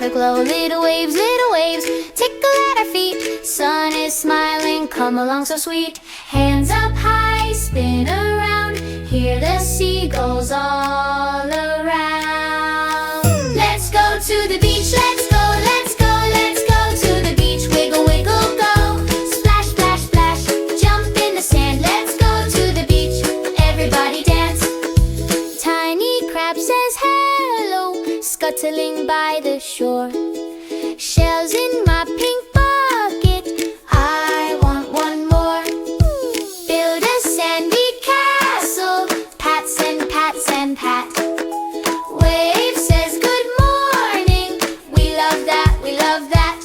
afterglow. Little waves, tickle at our feet. Sun is smiling, come along so sweet. Hands up high, spin around. Hear the seagulls all around. Let's go to the beach, let's go, let's go, let's go to the beach. Wiggle, wiggle, go. Splash, splash, splash, jump in the sand. Let's go to the beach, everybody dance. Tiny crab says hello, scuttling by the shore. Shells in my pink bucket, I want one more. Build a sandy castle, pats and pats and pat. Wave says good morning, we love that, we love that.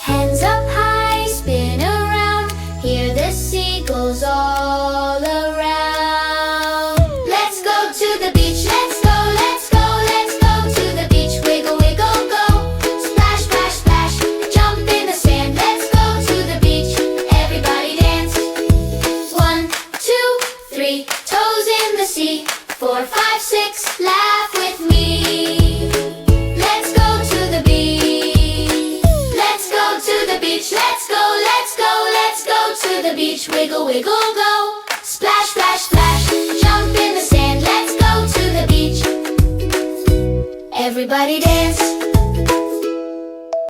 Hands up high, spin around, hear the seagulls all around. Let's go to the beach, let's go, let's go, let's go to the beach. Wiggle, wiggle, go. Splash, splash, splash, jump in the sand. Let's go to the beach, everybody dance. 1, 2, 3, toes in the sea. 4, 5, 6, laugh with me. Let's go to the beach. Let's go to the beach. Let's go, let's go, let's go to the beach. Wiggle, wiggle, go. Splash, splash, splash, jump in the sand. Let's go to the beach, everybody dance.